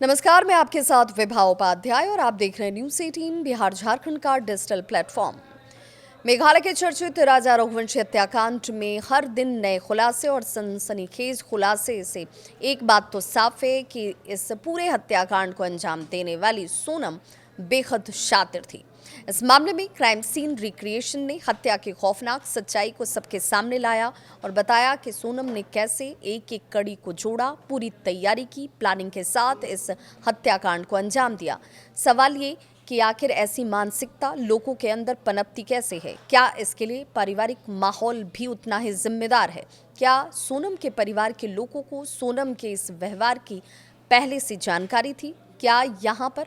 नमस्कार, मैं आपके साथ विभा उपाध्याय और आप देख रहे हैं न्यूज़ 18 बिहार झारखंड का डिजिटल प्लेटफॉर्म। मेघालय के चर्चित राजा रघुवंशी हत्याकांड में हर दिन नए खुलासे और सनसनीखेज खुलासे से एक बात तो साफ है कि इस पूरे हत्याकांड को अंजाम देने वाली सोनम बेहद शातिर थी। इस मामले में क्राइम सीन रिक्रिएशन ने हत्या की खौफनाक सच्चाई को सबके सामने लाया और बताया कि सोनम ने कैसे एक एक कड़ी को जोड़ा, पूरी तैयारी की, प्लानिंग के साथ इस हत्याकांड को अंजाम दिया। सवाल ये कि आखिर ऐसी मानसिकता लोगों के अंदर पनपती कैसे है? क्या इसके लिए पारिवारिक माहौल भी उतना ही जिम्मेदार है? क्या सोनम के परिवार के लोगों को सोनम के इस व्यवहार की पहले से जानकारी थी? क्या यहाँ पर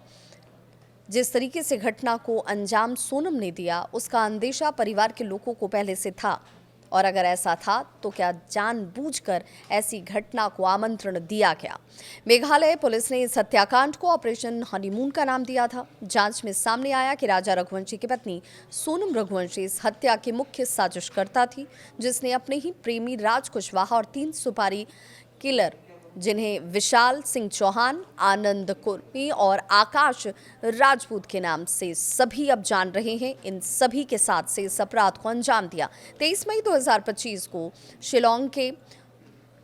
जिस तरीके से घटना को अंजाम सोनम ने दिया, उसका अंदेशा परिवार के लोगों को पहले से था? और अगर ऐसा था तो क्या जानबूझकर ऐसी घटना को आमंत्रण दिया गया? मेघालय पुलिस ने इस हत्याकांड को ऑपरेशन हनीमून का नाम दिया था। जांच में सामने आया कि राजा रघुवंशी की पत्नी सोनम रघुवंशी इस हत्या की मुख्य साजिशकर्ता थी, जिसने अपने ही प्रेमी राज कुशवाहा और 3 सुपारी किलर जिन्हें विशाल सिंह चौहान, आनंद कुर्मी और आकाश राजपूत के नाम से सभी अब जान रहे हैं, इन सभी के साथ से इस अपराध को अंजाम दिया। 23 मई 2025 को शिलोंग के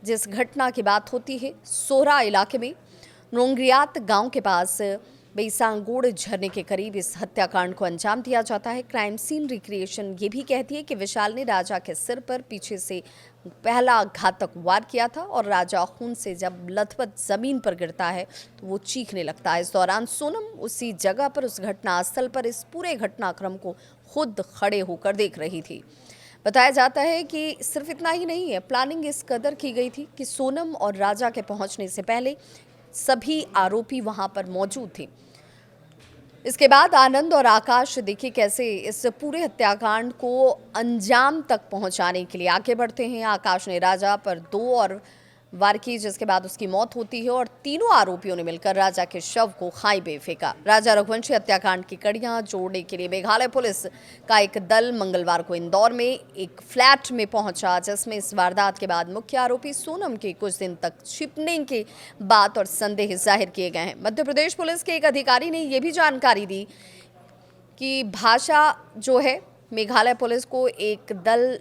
जिस घटना की बात होती है, सोहरा इलाके में नोंगरियात गांव के पास बेसांगोड़ झरने के करीब इस हत्याकांड को अंजाम दिया जाता है। क्राइम सीन रिक्रिएशन ये भी कहती है कि विशाल ने राजा के सिर पर पीछे से पहला घातक वार किया था और राजा खून से जब लथपथ जमीन पर गिरता है तो वो चीखने लगता है। इस दौरान सोनम उसी जगह पर, उस घटनास्थल पर इस पूरे घटनाक्रम को खुद खड़े होकर देख रही थी। बताया जाता है कि सिर्फ इतना ही नहीं है, प्लानिंग इस कदर की गई थी कि सोनम और राजा के पहुंचने से पहले सभी आरोपी वहां पर मौजूद थे। इसके बाद आनंद और आकाश देखिए कैसे इस पूरे हत्याकांड को अंजाम तक पहुंचाने के लिए आगे बढ़ते हैं। आकाश ने राजा पर 2 और वार की, जिसके बाद उसकी मौत होती है और तीनों आरोपियों ने मिलकर राजा के शव को खाई में फेंका। राजा रघुवंशी हत्याकांड की कड़ियां जोड़ने के लिए मेघालय पुलिस का एक दल मंगलवार को इंदौर में एक फ्लैट में पहुंचा, जिसमें इस वारदात के बाद मुख्य आरोपी सोनम के कुछ दिन तक छिपने के बात और संदेह जाहिर किए गए हैं। मध्य प्रदेश पुलिस के एक अधिकारी ने यह भी जानकारी दी कि भाषा जो है, मेघालय पुलिस को एक दल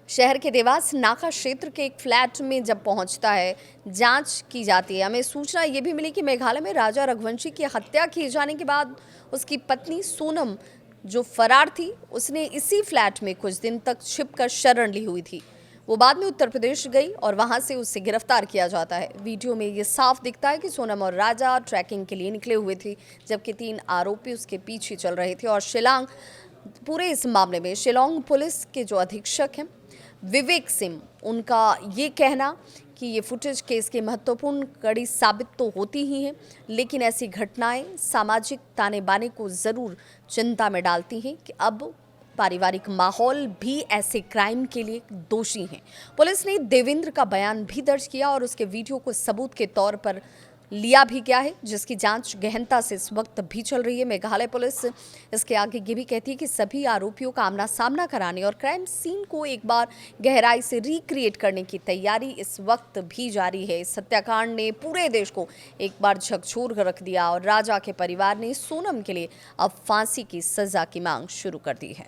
शहर के देवास नाका क्षेत्र के एक फ्लैट में जब पहुंचता है, जांच की जाती है। हमें सूचना ये भी मिली कि मेघालय में राजा रघुवंशी की हत्या किए जाने के बाद उसकी पत्नी सोनम जो फरार थी, उसने इसी फ्लैट में कुछ दिन तक छिपकर शरण ली हुई थी। वो बाद में उत्तर प्रदेश गई और वहां से उसे गिरफ्तार किया जाता है। वीडियो में ये साफ दिखता है कि सोनम और राजा ट्रैकिंग के लिए निकले हुए थे, जबकि 3 आरोपी उसके पीछे चल रहे थे। और शिलांग पूरे इस मामले में शिलोंग पुलिस के जो अधीक्षक हैं विवेक सिंह, उनका ये कहना कि ये फुटेज केस की महत्वपूर्ण कड़ी साबित तो होती ही हैं, लेकिन ऐसी घटनाएं सामाजिक ताने बाने को ज़रूर चिंता में डालती हैं कि अब पारिवारिक माहौल भी ऐसे क्राइम के लिए दोषी हैं। पुलिस ने देवेंद्र का बयान भी दर्ज किया और उसके वीडियो को सबूत के तौर पर लिया भी गया है, जिसकी जांच गहनता से इस वक्त भी चल रही है। मेघालय पुलिस इसके आगे ये भी कहती है कि सभी आरोपियों का आमना सामना कराने और क्राइम सीन को एक बार गहराई से रिक्रिएट करने की तैयारी इस वक्त भी जारी है। इस हत्याकांड ने पूरे देश को एक बार झकझोर कर रख दिया और राजा के परिवार ने सोनम के लिए अब फांसी की सजा की मांग शुरू कर दी है।